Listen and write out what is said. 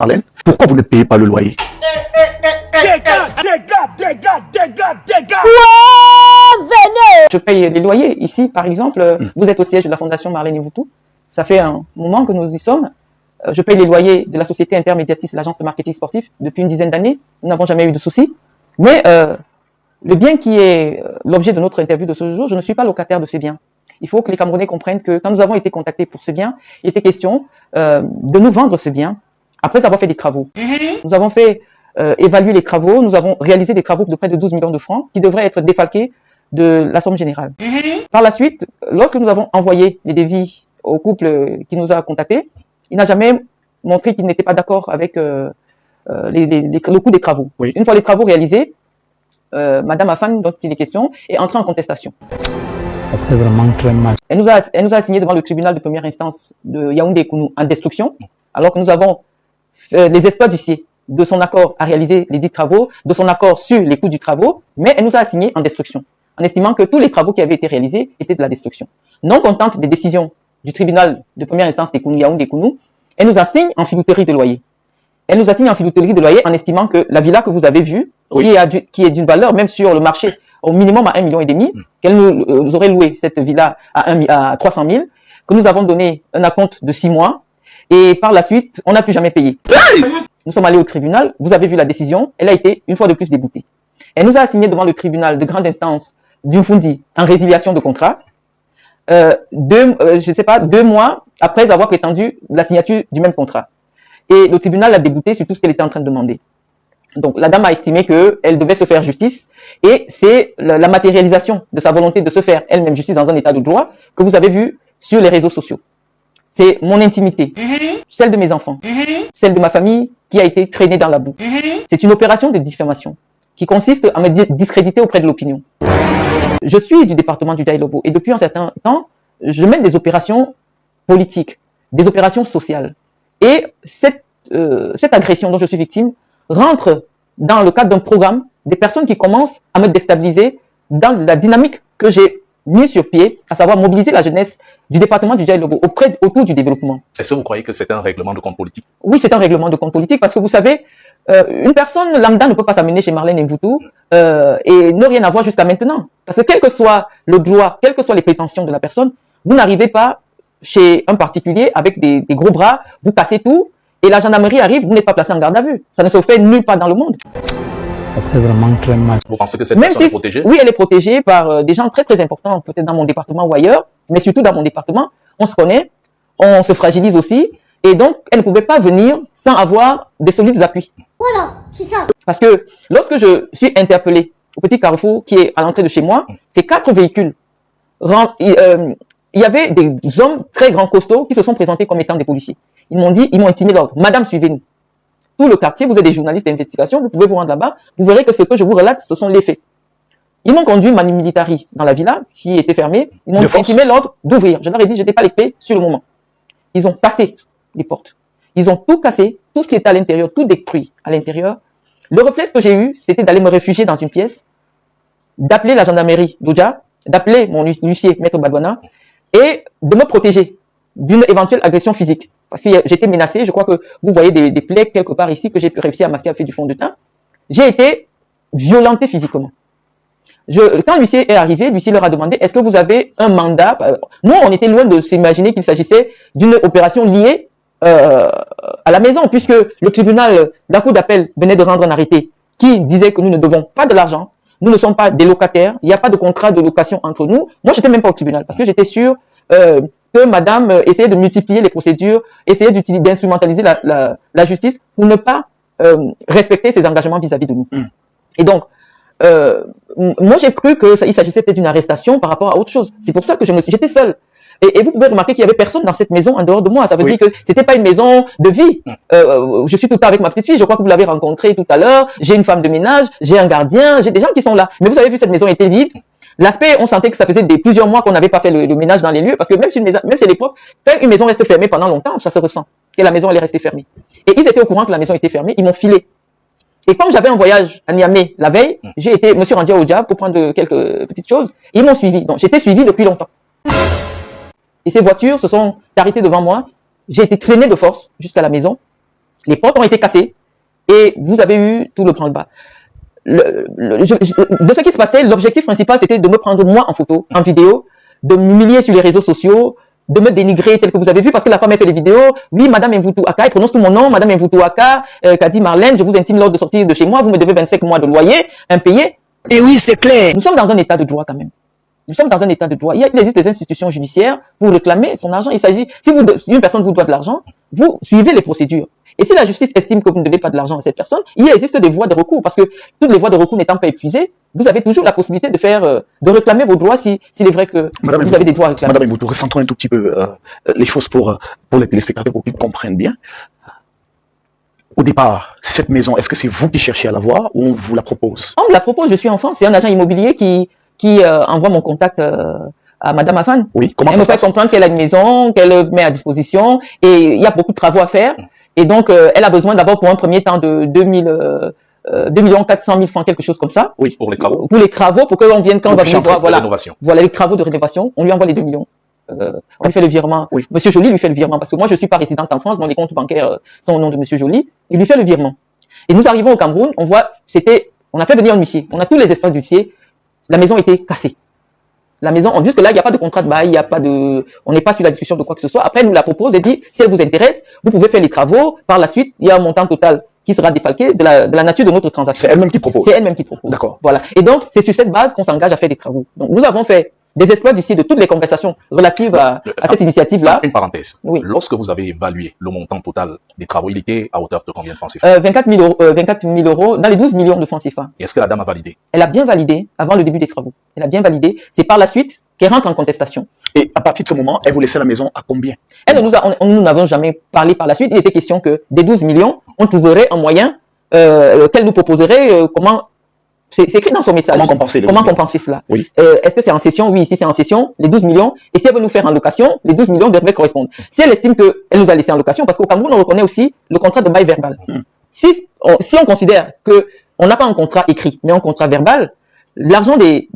Marlène, pourquoi vous ne payez pas le loyer? Je paye les loyers. Ici, par exemple, vous êtes au siège de la Fondation Marlène et Mvoutou. Ça fait un moment que nous y sommes. Je paye les loyers de la société intermédiatiste, l'agence de marketing sportif, depuis une dizaine d'années. Nous n'avons jamais eu de soucis. Mais le bien qui est l'objet de notre interview de ce jour, je ne suis pas locataire de ces biens. Il faut que les Camerounais comprennent que quand nous avons été contactés pour ce bien, il était question de nous vendre ce bien après avoir fait des travaux. Nous avons fait évaluer les travaux, nous avons réalisé des travaux de près de 12 millions de francs qui devraient être défalqués de la somme générale. Par la suite, lorsque nous avons envoyé les devis au couple qui nous a contactés, il n'a jamais montré qu'il n'était pas d'accord avec le coût des travaux. Oui. Une fois les travaux réalisés, Madame Afan, dont il est question, est entrée en contestation. Ça fait vraiment très mal. Elle nous a assigné devant le tribunal de première instance de Yaoundé-Kounou en destruction, alors que nous avons les exploits d'huissier de son accord à réaliser les dits travaux, de son accord sur les coûts du travaux, mais elle nous a assigné en destruction, en estimant que tous les travaux qui avaient été réalisés étaient de la destruction. Non contente des décisions du tribunal de première instance de Yaoundé-Kounou, elle nous assigne en filouterie de loyer. Elle nous assigne en filouterie de loyer en estimant que la villa que vous avez vue, oui, qui est d'une valeur même sur le marché au minimum à 1,5 million, qu'elle nous aurait loué cette villa à 300 000, que nous avons donné un acompte de 6 mois, et par la suite, on n'a plus jamais payé. Nous sommes allés au tribunal, vous avez vu la décision, elle a été une fois de plus déboutée. Elle nous a assigné devant le tribunal de grande instance d'Umfundi en résiliation de contrat, 2 mois après avoir prétendu la signature du même contrat. Et le tribunal l'a débouté sur tout ce qu'elle était en train de demander. Donc la dame a estimé qu'elle devait se faire justice, et c'est la matérialisation de sa volonté de se faire elle-même justice dans un état de droit que vous avez vu sur les réseaux sociaux. C'est mon intimité, celle de mes enfants, celle de ma famille qui a été traînée dans la boue. C'est une opération de diffamation qui consiste à me discréditer auprès de l'opinion. Je suis du département du Daïlobo et depuis un certain temps, je mène des opérations politiques, des opérations sociales. Et cette agression dont je suis victime rentre dans le cadre d'un programme des personnes qui commencent à me déstabiliser dans la dynamique que j'ai mis sur pied, à savoir mobiliser la jeunesse du département du Daïlobo autour du développement. Est-ce que vous croyez que c'est un règlement de compte politique? Oui, c'est un règlement de compte politique parce que vous savez, une personne lambda ne peut pas s'amener chez Marlène et Mvoutou et ne rien avoir jusqu'à maintenant. Parce que quel que soit le droit, quelles que soient les prétentions de la personne, vous n'arrivez pas chez un particulier avec des gros bras, vous cassez tout, et la gendarmerie arrive, vous n'êtes pas placé en garde à vue. Ça ne se fait nulle part dans le monde. Ça fait vraiment très mal. Vous pensez que cette personne est protégée? Oui, elle est protégée par des gens très très importants, peut-être dans mon département ou ailleurs, mais surtout dans mon département. On se connaît, on se fragilise aussi, et donc elle ne pouvait pas venir sans avoir des solides appuis. Voilà, c'est ça. Parce que lorsque je suis interpellé au petit carrefour qui est à l'entrée de chez moi, c'est 4 véhicules. Il y avait des hommes très grands costauds qui se sont présentés comme étant des policiers. Ils m'ont intimé l'ordre. Madame, suivez-nous. Tout le quartier, vous êtes des journalistes d'investigation, vous pouvez vous rendre là-bas, vous verrez que ce que je vous relate, ce sont les faits. Ils m'ont conduit manu militari dans la villa qui était fermée. Ils m'ont intimé l'ordre d'ouvrir. Je leur ai dit, je n'étais pas les clés sur le moment. Ils ont cassé les portes. Ils ont tout cassé, tout ce qui était à l'intérieur, tout détruit à l'intérieur. Le réflexe que j'ai eu, c'était d'aller me réfugier dans une pièce, d'appeler la gendarmerie d'Oudja, d'appeler mon huissier, Maître Badouana, et de me protéger d'une éventuelle agression physique. Parce que j'étais menacé, je crois que vous voyez des plaies quelque part ici que j'ai pu réussir à masquer avec du fond de teint. J'ai été violenté physiquement. Quand l'huissier est arrivé, l'huissier leur a demandé, est-ce que vous avez un mandat? Nous, on était loin de s'imaginer qu'il s'agissait d'une opération liée à la maison, puisque le tribunal, la cour d'appel venait de rendre un arrêté qui disait que nous ne devons pas de l'argent, nous ne sommes pas des locataires, il n'y a pas de contrat de location entre nous. Moi, j'étais même pas au tribunal, parce que j'étais sûr que madame essayait de multiplier les procédures, essayait d'instrumentaliser la justice pour ne pas respecter ses engagements vis-à-vis de nous. Et donc, moi j'ai cru qu'il s'agissait peut-être d'une arrestation par rapport à autre chose. C'est pour ça que j'étais seul. Et vous pouvez remarquer qu'il y avait personne dans cette maison en dehors de moi. Ça veut dire que c'était pas une maison de vie. Je suis tout le temps avec ma petite fille. Je crois que vous l'avez rencontrée tout à l'heure. J'ai une femme de ménage, j'ai un gardien, j'ai des gens qui sont là. Mais vous avez vu, cette maison était vide. L'aspect, on sentait que ça faisait plusieurs mois qu'on n'avait pas fait le ménage dans les lieux, parce que même si elle est propre, quand une maison reste fermée pendant longtemps, ça se ressent, que la maison elle est restée fermée. Et ils étaient au courant que la maison était fermée, ils m'ont filé. Et comme j'avais un voyage à Niamey la veille, je me suis rendu à Oudja pour prendre quelques petites choses, et ils m'ont suivi. Donc j'étais suivi depuis longtemps. Et ces voitures se sont arrêtées devant moi, j'ai été traîné de force jusqu'à la maison. Les portes ont été cassées et vous avez eu tout le branle-bas. De ce qui se passait, l'objectif principal, c'était de me prendre moi en photo, en vidéo, de m'humilier sur les réseaux sociaux, de me dénigrer tel que vous avez vu, parce que la femme a fait des vidéos. Oui, Madame Mvutu Aka, il prononce tout mon nom, Madame Mvutu Aka, qu'a dit Marlène, je vous intime lors de sortir de chez moi, vous me devez 25 mois de loyer, impayé. Et oui, c'est clair. Nous sommes dans un état de droit quand même. Nous sommes dans un état de droit. Il existe des institutions judiciaires pour réclamer son argent. Il s'agit, si une personne vous doit de l'argent, vous suivez les procédures. Et si la justice estime que vous ne devez pas de l'argent à cette personne, il existe des voies de recours, parce que toutes les voies de recours n'étant pas épuisées, vous avez toujours la possibilité de réclamer vos droits s'il est vrai que vous avez des droits à réclamer. Madame Mvutu, recentrons un tout petit peu les choses pour les téléspectateurs, pour qu'ils comprennent bien. Au départ, cette maison, est-ce que c'est vous qui cherchez à la voir ou on vous la propose? On me la propose, je suis enfant, c'est un agent immobilier qui envoie mon contact à Madame Afan. Oui, comment elle ça se passe? Elle me fait comprendre qu'elle a une maison, qu'elle met à disposition, et il y a beaucoup de travaux à faire. Et donc, elle a besoin d'abord pour un premier temps de 2 400 000 francs, quelque chose comme ça. Oui, pour les travaux. Pour les travaux, pour qu'on vienne quand on va venir voir, voilà. Rénovation. Voilà, les travaux de rénovation. On lui envoie les 2 millions. On lui fait le virement. Oui. Monsieur Joly lui fait le virement, parce que moi, je suis pas résidente en France, donc les comptes bancaires sont au nom de Monsieur Joly. Il lui fait le virement. Et nous arrivons au Cameroun, on voit, on a fait venir un huissier. On a tous les espaces d'huissier. La maison était cassée. La maison, jusque là, il n'y a pas de contrat de bail, on n'est pas sur la discussion de quoi que ce soit. Après, elle nous la propose et dit, si elle vous intéresse, vous pouvez faire les travaux. Par la suite, il y a un montant total qui sera défalqué de la nature de notre transaction. C'est elle-même qui propose. C'est elle-même qui propose. D'accord. Voilà. Et donc, c'est sur cette base qu'on s'engage à faire des travaux. Donc, nous avons fait des exploits d'ici de toutes les conversations relatives à cette initiative-là. Une parenthèse. Oui. Lorsque vous avez évalué le montant total des travaux, il était à hauteur de combien de francs CFA? 24 000 euros, dans les 12 millions de francs CFA. Est-ce que la dame a validé? Elle a bien validé avant le début des travaux. Elle a bien validé. C'est par la suite qu'elle rentre en contestation. Et à partir de ce moment, elle vous laissait la maison à combien? Nous n'avons jamais parlé par la suite. Il était question que des 12 millions, on trouverait un moyen qu'elle nous proposerait comment. C'est écrit dans son message. Comment compenser cela? Oui. Est-ce que c'est en session? Oui, si c'est en session, les 12 millions. Et si elle veut nous faire en location, les 12 millions devraient correspondre. Si elle estime qu'elle nous a laissé en location, parce qu'au Cameroun, on reconnaît aussi le contrat de bail verbal. Si on considère qu'on n'a pas un contrat écrit, mais un contrat verbal, l'argent des